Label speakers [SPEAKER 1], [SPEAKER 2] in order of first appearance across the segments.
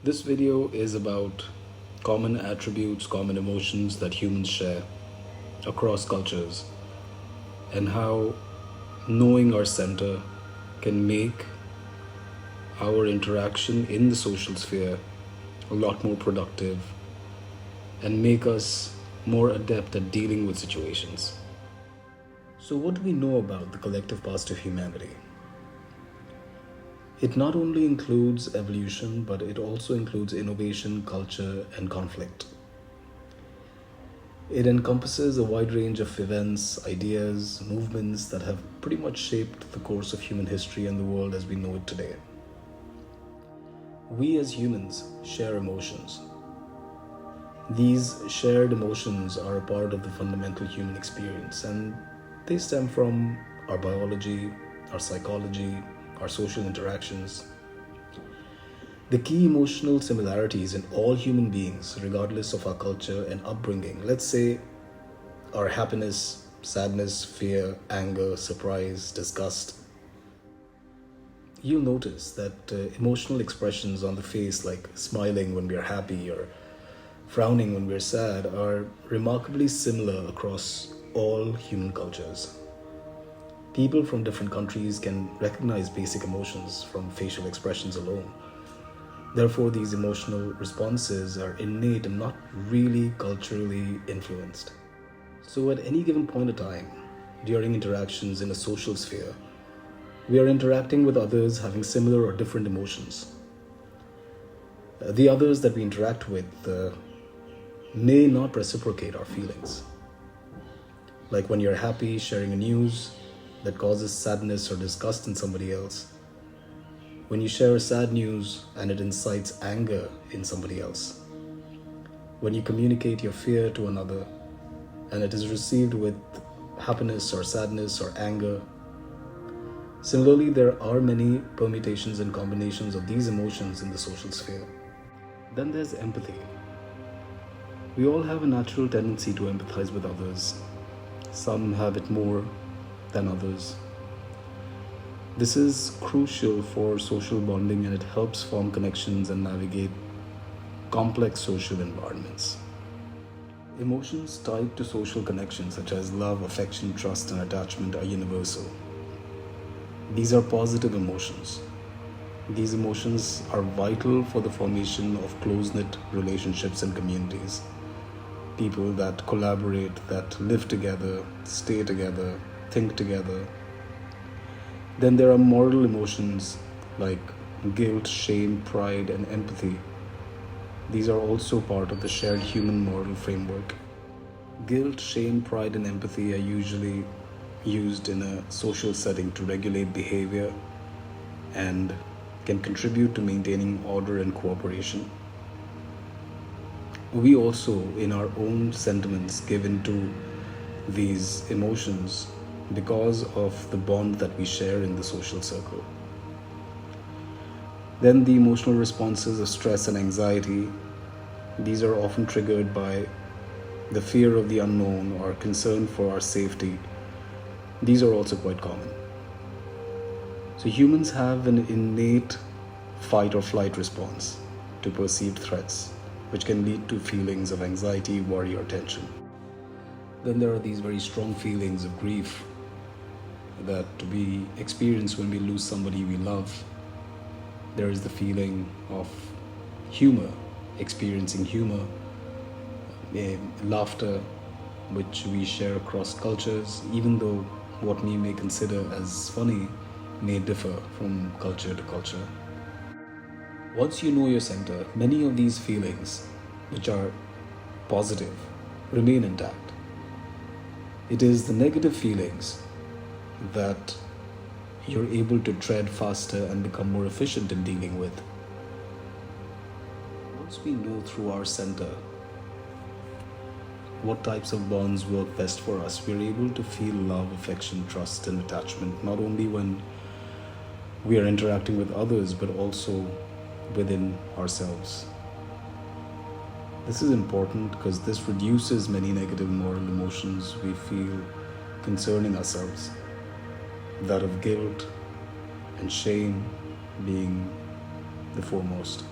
[SPEAKER 1] This video is about common attributes, common emotions that humans share across cultures, and how knowing our center can make our interaction in the social sphere a lot more productive and make us more adept at dealing with situations. So, what do we know about the collective past of humanity? It not only includes evolution, but it also includes innovation, culture, and conflict. It encompasses a wide range of events, ideas, movements that have pretty much shaped the course of human history and the world as we know it today. We as humans share emotions. These shared emotions are a part of the fundamental human experience, and they stem from our biology, our psychology, our social interactions. The key emotional similarities in all human beings, regardless of our culture and upbringing, let's say, are happiness, sadness, fear, anger, surprise, disgust. You'll notice that emotional expressions on the face, like smiling when we are happy or frowning when we're sad, are remarkably similar across all human cultures. People from different countries can recognize basic emotions from facial expressions alone. Therefore, these emotional responses are innate and not really culturally influenced. So, at any given point of time, during interactions in a social sphere, we are interacting with others having similar or different emotions. The others that we interact with may not reciprocate our feelings. Like when you're happy sharing a news that causes sadness or disgust in somebody else. When you share a sad news and it incites anger in somebody else. When you communicate your fear to another and it is received with happiness or sadness or anger. Similarly, there are many permutations and combinations of these emotions in the social sphere. Then there's empathy. We all have a natural tendency to empathize with others. Some have it more than others. This is crucial for social bonding, and it helps form connections and navigate complex social environments. Emotions tied to social connections such as love, affection, trust, and attachment are universal. These are positive emotions. These emotions are vital for the formation of close-knit relationships and communities. People that collaborate, that live together, stay together, think together. Then there are moral emotions like guilt, shame, pride, and empathy. These are also part of the shared human moral framework. Guilt, shame, pride, and empathy are usually used in a social setting to regulate behavior and can contribute to maintaining order and cooperation. We also, in our own sentiments, give into these emotions because of the bond that we share in the social circle. Then the emotional responses of stress and anxiety, these are often triggered by the fear of the unknown or concern for our safety. These are also quite common. So humans have an innate fight or flight response to perceived threats, which can lead to feelings of anxiety, worry, or tension. Then there are these very strong feelings of grief that we experience when we lose somebody we love. There is the feeling of humor, experiencing humor, laughter, which we share across cultures, even though what we may consider as funny may differ from culture to culture. Once you know your center, many of these feelings, which are positive, remain intact. It is the negative feelings that you're able to tread faster and become more efficient in dealing with. Once we know through our center what types of bonds work best for us, we're able to feel love, affection, trust, and attachment, not only when we are interacting with others, but also within ourselves. This is important because this reduces many negative moral emotions we feel concerning ourselves, that of guilt and shame being the foremost.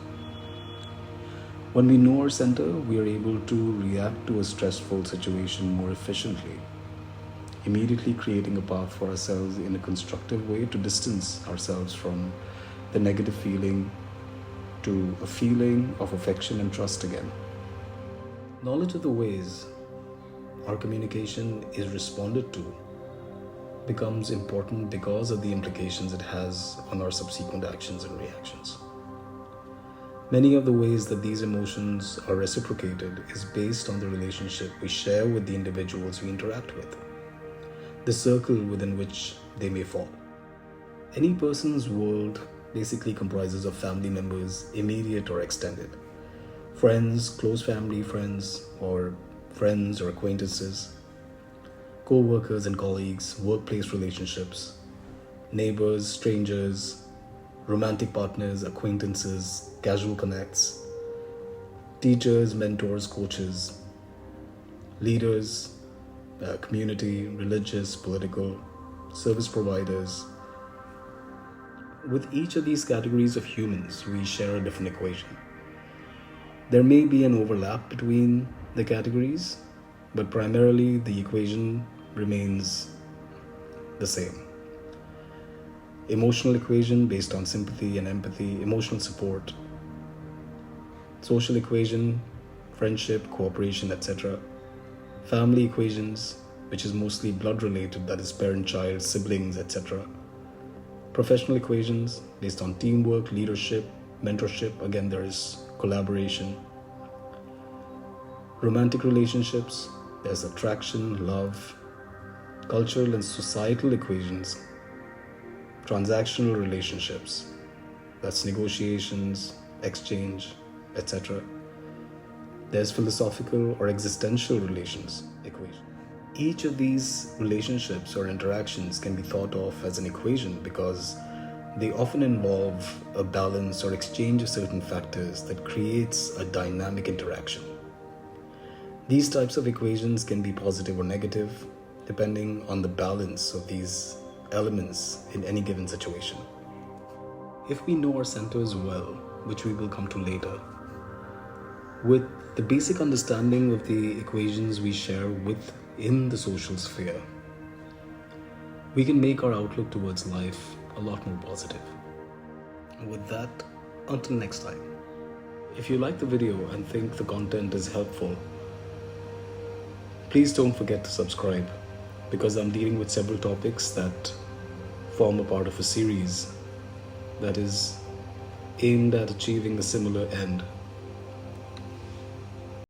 [SPEAKER 1] When we know our center, we are able to react to a stressful situation more efficiently, immediately creating a path for ourselves in a constructive way to distance ourselves from the negative feeling to a feeling of affection and trust again. Knowledge of the ways our communication is responded to becomes important because of the implications it has on our subsequent actions and reactions. Many of the ways that these emotions are reciprocated is based on the relationship we share with the individuals we interact with, the circle within which they may fall. Any person's world basically comprises of family members, immediate or extended, friends, close family friends, or friends or acquaintances, co-workers and colleagues, workplace relationships, neighbors, strangers, romantic partners, acquaintances, casual connects, teachers, mentors, coaches, leaders, community, religious, political, service providers. With each of these categories of humans, we share a different equation. There may be an overlap between the categories, but primarily the equation remains the same. Emotional equation based on sympathy and empathy, emotional support. Social equation, friendship, cooperation, etc. Family equations, which is mostly blood related, that is parent-child, siblings, etc. Professional equations based on teamwork, leadership, mentorship, again there is collaboration. Romantic relationships, there's attraction, love. Cultural and societal equations, transactional relationships, that's negotiations, exchange, etc. There's philosophical or existential relations equation. Each of these relationships or interactions can be thought of as an equation because they often involve a balance or exchange of certain factors that creates a dynamic interaction. These types of equations can be positive or negative, depending on the balance of these elements in any given situation. If we know our centers well, which we will come to later, with the basic understanding of the equations we share within the social sphere, we can make our outlook towards life a lot more positive. With that, until next time. If you like the video and think the content is helpful, please don't forget to subscribe, because I'm dealing with several topics that form a part of a series that is aimed at achieving a similar end